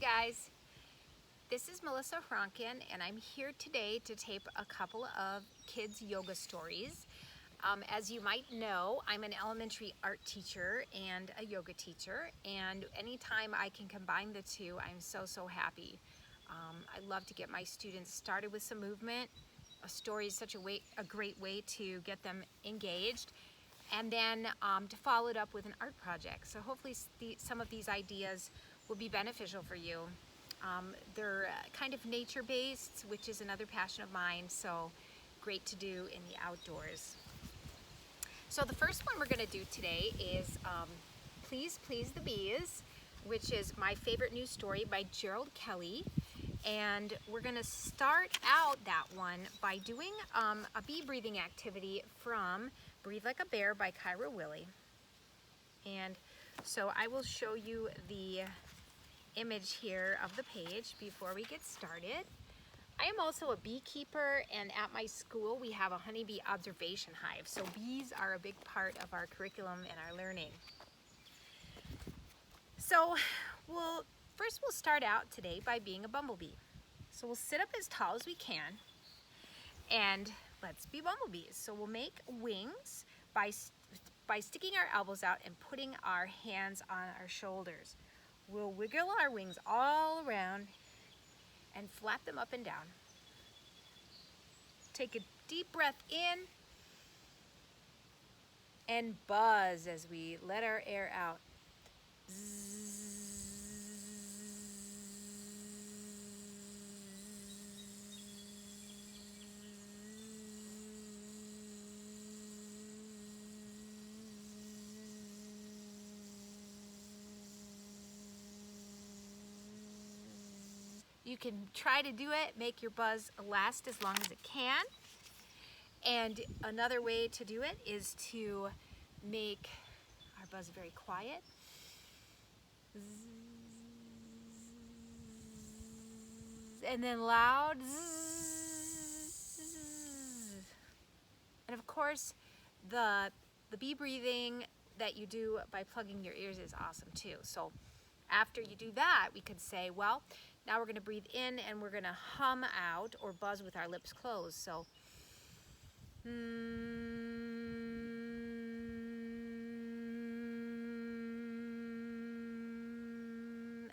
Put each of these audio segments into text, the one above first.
guys, this is Melissa Franken, and I'm here today to tape a couple of kids yoga stories. As you might know, I'm an elementary art teacher and a yoga teacher, and anytime I can combine the two, I'm so happy. I love to get my students started with some movement. A story is such a great way to get them engaged, and then to follow it up with an art project. So hopefully some of these ideas will be beneficial for you. They're kind of nature-based, which is another passion of mine, so great to do in the outdoors. So the first one we're going to do today is Please Please the Bees, which is my favorite news story by Gerald Kelly. And we're going to start out that one by doing a bee breathing activity from Breathe Like a Bear by Kyra Willie. And so I will show you the image here of the page before we get started. I am also a beekeeper, and at my school we have a honeybee observation hive, so bees are a big part of our curriculum and our learning. So first we'll start out today by being a bumblebee. So we'll sit up as tall as we can, and let's be bumblebees. So we'll make wings by sticking our elbows out and putting our hands on our shoulders. We'll wiggle our wings all around and flap them up and down. Take a deep breath in and buzz as we let our air out. You can try to do it, make your buzz last as long as it can. And another way to do it is to make our buzz very quiet. And then loud. And of course, the bee breathing that you do by plugging your ears is awesome too. So after you do that, we could say, well, now we're going to breathe in and we're going to hum out or buzz with our lips closed. So,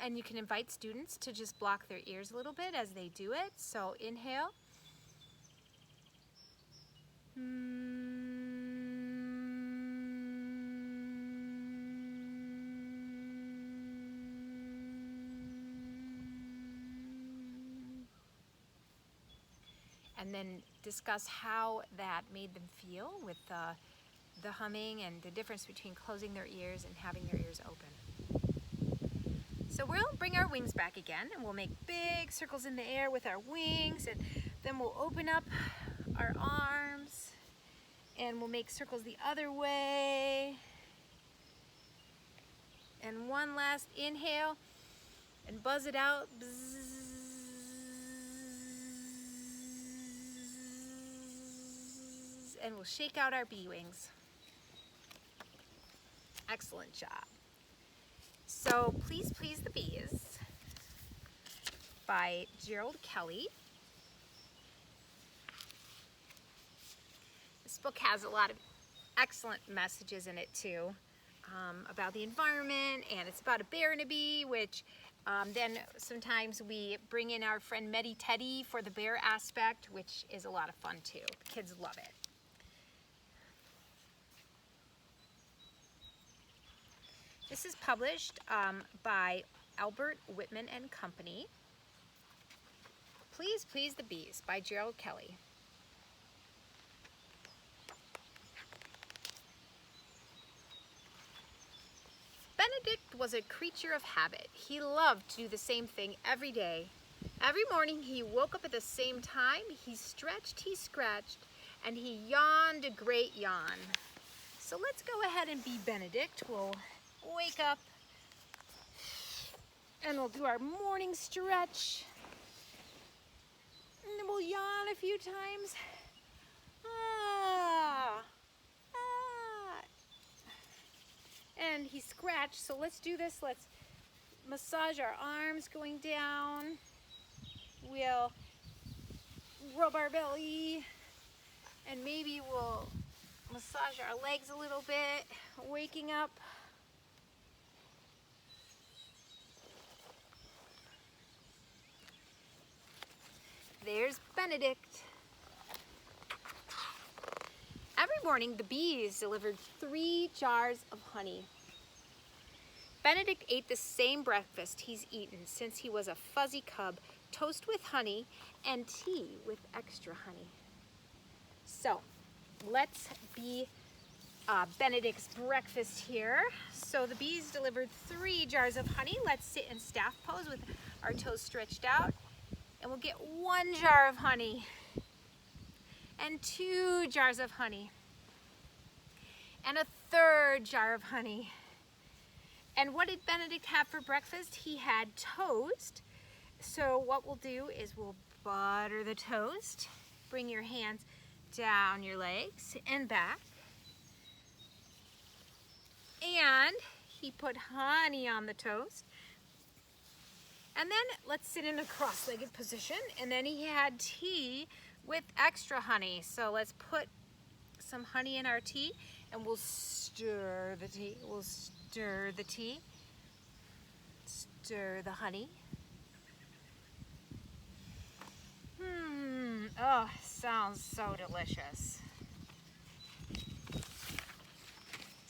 and you can invite students to just block their ears a little bit as they do it. So inhale. And then discuss how that made them feel with the humming and the difference between closing their ears and having their ears open. So we'll bring our wings back again, and we'll make big circles in the air with our wings, and then we'll open up our arms and we'll make circles the other way. And one last inhale and buzz it out. Bzzz. And we'll shake out our bee wings. Excellent job. So Please Please the Bees by Gerald Kelly. This book has a lot of excellent messages in it too, about the environment, and it's about a bear and a bee, which then sometimes we bring in our friend Medi Teddy for the bear aspect, which is a lot of fun too. The kids love it. This is published by Albert Whitman and Company. Please Please the Bees by Gerald Kelly. Benedict was a creature of habit. He loved to do the same thing every day. Every morning he woke up at the same time, he stretched, he scratched, and he yawned a great yawn. So let's go ahead and be Benedict. We'll wake up and we'll do our morning stretch, and then we'll yawn a few times. And he scratched, so let's do this. Let's massage our arms going down. We'll rub our belly, and maybe we'll massage our legs a little bit, waking up. There's Benedict. Every morning, the bees delivered 3 jars of honey. Benedict ate the same breakfast he's eaten since he was a fuzzy cub, toast with honey and tea with extra honey. So, let's be Benedict's breakfast here. So the bees delivered 3 jars of honey. Let's sit in staff pose with our toes stretched out, and we'll get 1 jar of honey and 2 jars of honey and a 3rd jar of honey. And what did Benedict have for breakfast? He had toast. So what we'll do is we'll butter the toast. Bring your hands down your legs and back. And he put honey on the toast. And then let's sit in a cross-legged position. And then he had tea with extra honey. So let's put some honey in our tea, and we'll stir the tea. We'll stir the tea. Stir the honey. Oh, sounds so delicious.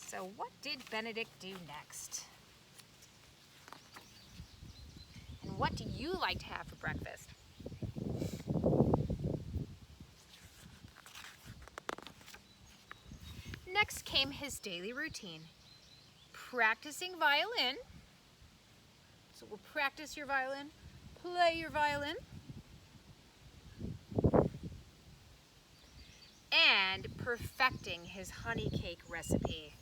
So what did Benedict do next? And what do you like to have for breakfast? Next came his daily routine. Practicing violin. So we'll practice your violin, play your violin. And perfecting his honey cake recipe.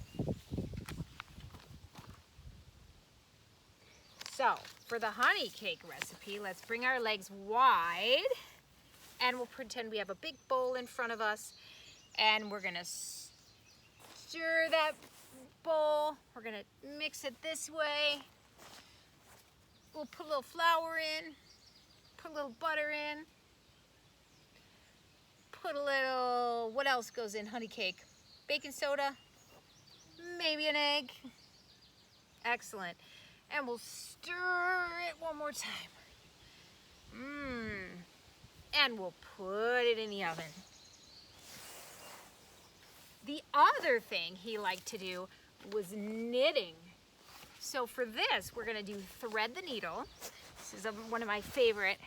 So, for the honey cake recipe, let's bring our legs wide, and we'll pretend we have a big bowl in front of us, and we're gonna stir that bowl. We're gonna mix it this way. We'll put a little flour in, put a little butter in, put a little, what else goes in honey cake? Baking soda, maybe an egg. Excellent. And we'll stir it one more time. And we'll put it in the oven. The other thing he liked to do was knitting. So for this, we're gonna do thread the needle. This is one of my favorite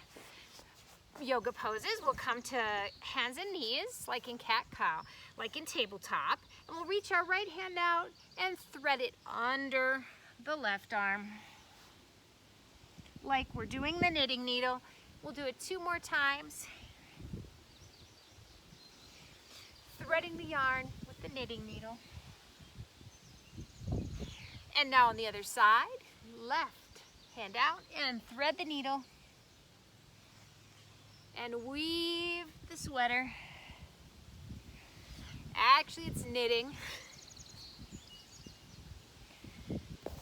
yoga poses. We'll come to hands and knees, like in cat-cow, like in tabletop, and we'll reach our right hand out and thread it under the left arm, like we're doing the knitting needle. We'll do it 2 more times. Threading the yarn with the knitting needle. And now on the other side, left hand out and thread the needle. And weave the sweater. Actually, it's knitting.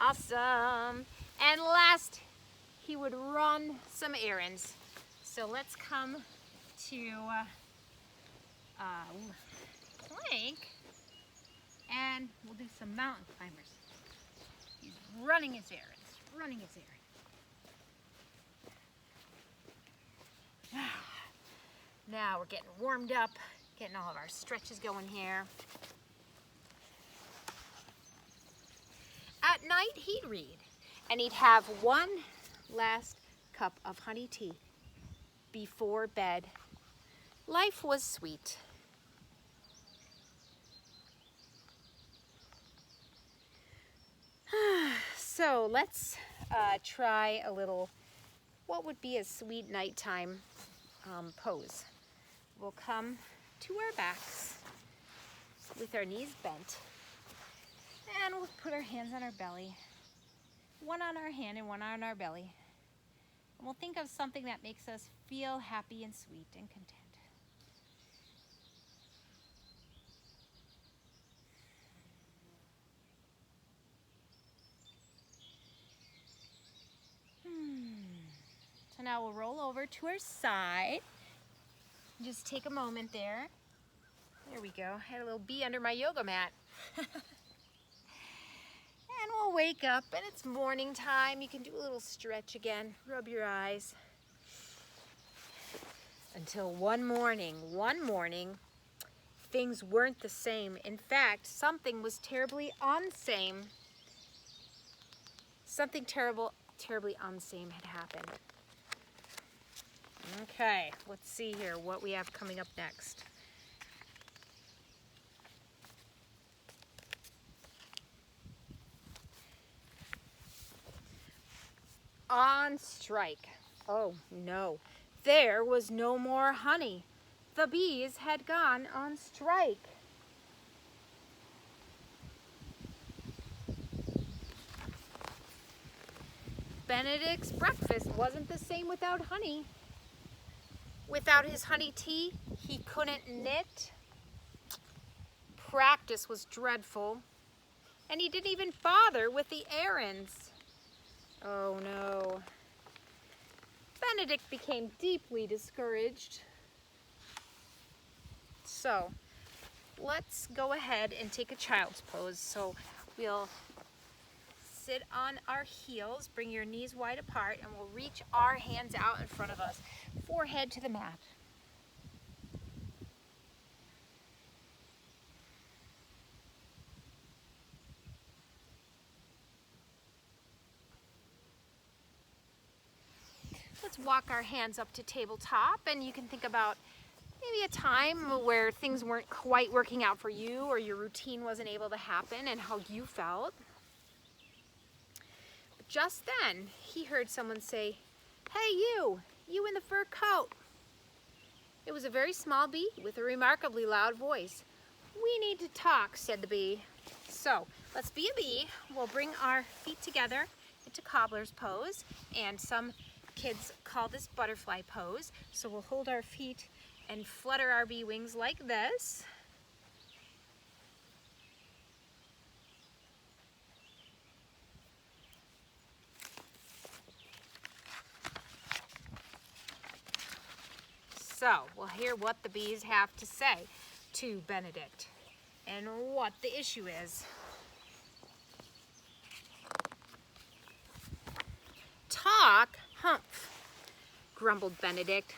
Awesome. And last, he would run some errands. So let's come to plank, and we'll do some mountain climbers. He's running his errands, Now we're getting warmed up, getting all of our stretches going here. At night, he'd read, and he'd have 1 last cup of honey tea before bed. Life was sweet. So let's try a little, what would be a sweet nighttime pose. We'll come to our backs with our knees bent, and we'll put our hands on our belly, 1 on our hand and 1 on our belly. And we'll think of something that makes us feel happy and sweet and content. now we'll roll over to our side. Just take a moment there. There we go. I had a little bee under my yoga mat. And we'll wake up and it's morning time. You can do a little stretch again. Rub your eyes. Until one morning, things weren't the same. In fact, something was terribly unsame. Something terribly unsame had happened. Okay, let's see here what we have coming up next. On strike. Oh no, there was no more honey. The bees had gone on strike. Benedict's breakfast wasn't the same without honey. Without his honey tea, he couldn't knit. Practice was dreadful, and he didn't even bother with the errands. Oh no. Benedict became deeply discouraged. So, let's go ahead and take a child's pose. So, we'll sit on our heels, bring your knees wide apart, and we'll reach our hands out in front of us, forehead to the mat. Let's walk our hands up to tabletop, and you can think about maybe a time where things weren't quite working out for you or your routine wasn't able to happen and how you felt. But just then, he heard someone say, "Hey you in the fur coat." It was a very small bee with a remarkably loud voice. "We need to talk," said the bee. So, let's be a bee. We'll bring our feet together into cobbler's pose, and some kids call this butterfly pose. So we'll hold our feet and flutter our bee wings like this. So we'll hear what the bees have to say to Benedict and what the issue is. "Talk? Humph," grumbled Benedict.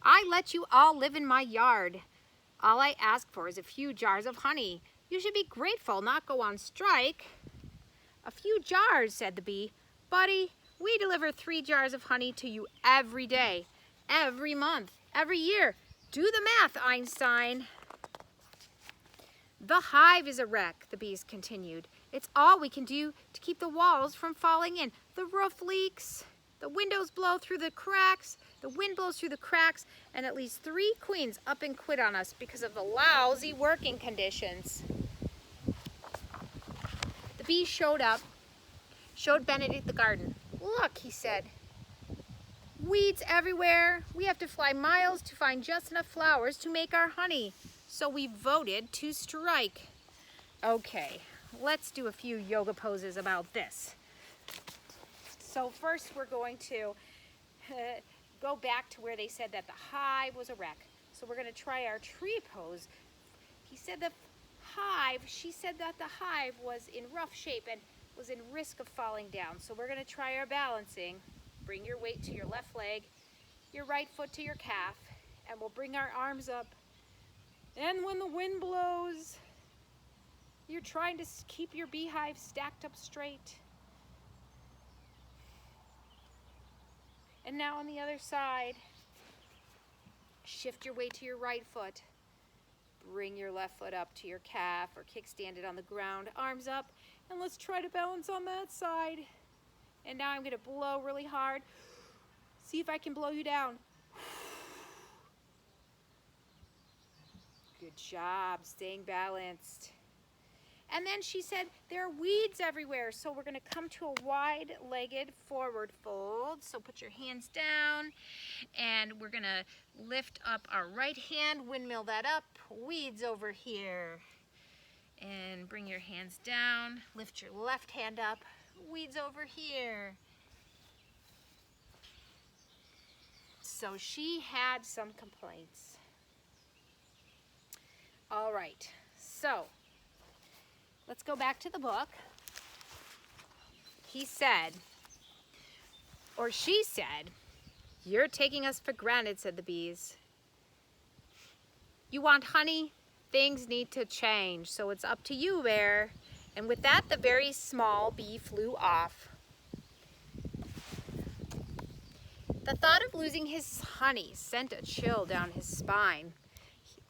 "I let you all live in my yard. All I ask for is a few jars of honey. You should be grateful, not go on strike." "A few jars," said the bee. "Buddy, we deliver 3 jars of honey to you every day, every month, every year. Do the math, Einstein." "The hive is a wreck," the bees continued. "It's all we can do to keep the walls from falling in. The roof leaks, the windows blow through the cracks, the wind blows through the cracks, and at least 3 queens up and quit on us because of the lousy working conditions." The bee showed Benedict the garden. "Look," he said. "Weeds everywhere. We have to fly miles to find just enough flowers to make our honey. So we voted to strike." Okay, let's do a few yoga poses about this. So first we're going to go back to where they said that the hive was a wreck. So we're going to try our tree pose. She said that the hive was in rough shape and was in risk of falling down. So we're going to try our balancing. Bring your weight to your left leg, your right foot to your calf, and we'll bring our arms up. And when the wind blows, you're trying to keep your beehive stacked up straight. And now on the other side, shift your weight to your right foot. Bring your left foot up to your calf or kickstand it on the ground, arms up, and let's try to balance on that side. And now I'm going to blow really hard. See if I can blow you down. Good job, staying balanced. And then she said there are weeds everywhere, so we're going to come to a wide-legged forward fold. So put your hands down, and we're going to lift up our right hand, windmill that up, weeds over here. And bring your hands down, lift your left hand up, weeds over here. So she had some complaints. All right, so let's go back to the book. He said, or she said, "You're taking us for granted," said the bees. "You want honey? Things need to change, so it's up to you, Bear." And with that, the very small bee flew off. The thought of losing his honey sent a chill down his spine.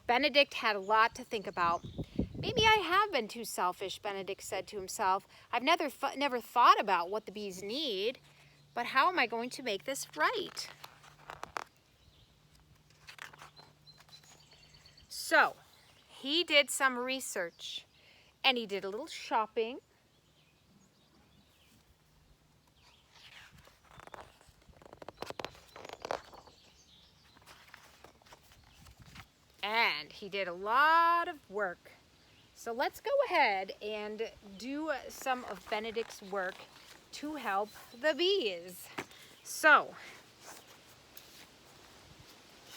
Benedict had a lot to think about. "Maybe I have been too selfish," Benedict said to himself. "I've never thought about what the bees need, but how am I going to make this right?" So, he did some research, and he did a little shopping. And he did a lot of work. So let's go ahead and do some of Benedict's work to help the bees. So,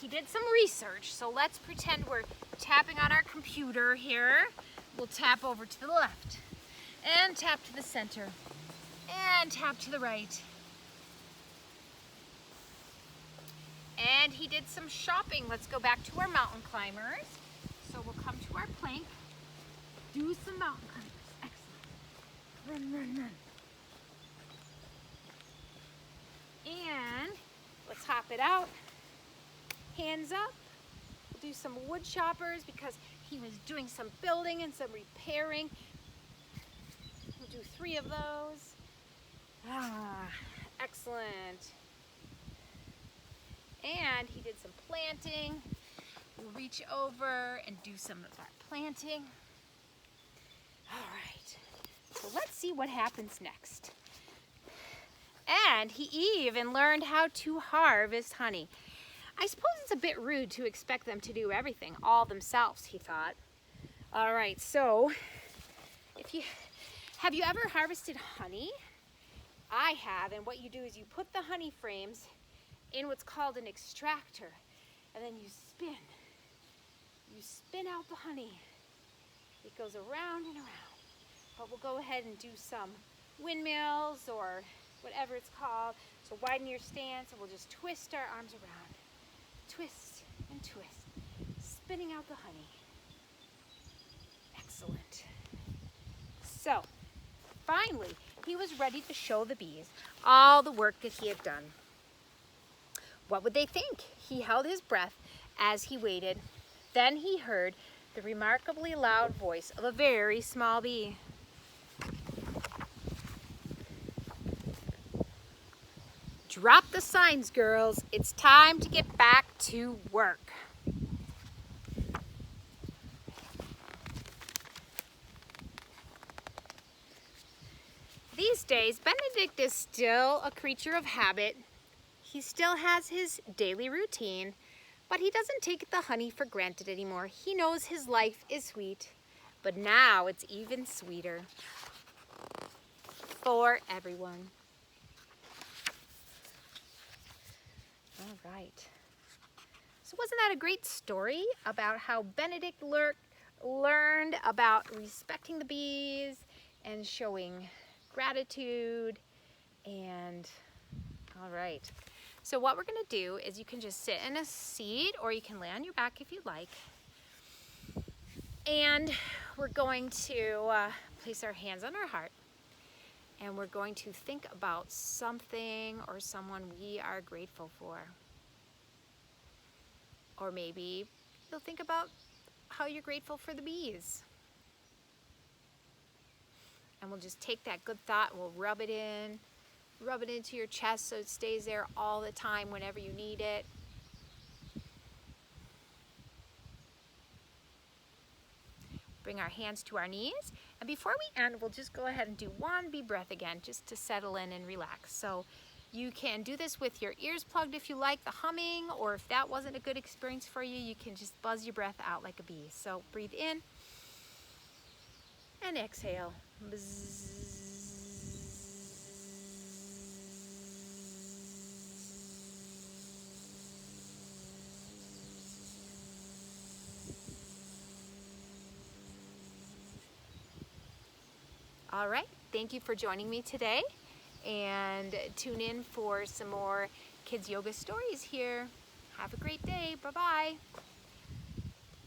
he did some research, so let's pretend we're tapping on our computer here. We'll tap over to the left, and tap to the center, and tap to the right. And he did some shopping. Let's go back to our mountain climbers. So we'll come to our plank, do some mountain climbers. Excellent. Run, run, run. And let's hop it out. Hands up. We'll do some wood choppers because he was doing some building and some repairing. We'll do 3 of those. Excellent. And he did some planting. We'll reach over and do some of our planting. All right, so let's see what happens next. And he even learned how to harvest honey. I suppose it's a bit rude to expect them to do everything all themselves, he thought. All right, so have you ever harvested honey? I have, and what you do is you put the honey frames in what's called an extractor, and then you spin out the honey. It goes around and around. But we'll go ahead and do some windmills or whatever it's called. So widen your stance, and we'll just twist our arms around. Twist and twist, spinning out the honey. Excellent. So, finally, he was ready to show the bees all the work that he had done. What would they think? He held his breath as he waited. Then he heard the remarkably loud voice of a very small bee. "Drop the signs, girls. It's time to get back to work." These days, Benedict is still a creature of habit. He still has his daily routine, but he doesn't take the honey for granted anymore. He knows his life is sweet, but now it's even sweeter for everyone. All right. So wasn't that a great story about how Benedict learned about respecting the bees and showing gratitude? And all right. So what we're going to do is you can just sit in a seat, or you can lay on your back if you'd like. And we're going to place our hands on our heart. And we're going to think about something or someone we are grateful for. Or maybe you'll think about how you're grateful for the bees. And we'll just take that good thought and we'll rub it into your chest so it stays there all the time whenever you need it. Bring our hands to our knees, and before we end, we'll just go ahead and do one bee breath again, just to settle in and relax. So you can do this with your ears plugged if you like the humming, or if that wasn't a good experience for you, you can just buzz your breath out like a bee. So breathe in and exhale. Bzzz. All right, thank you for joining me today, and tune in for some more kids yoga stories here. Have a great day. Bye-bye.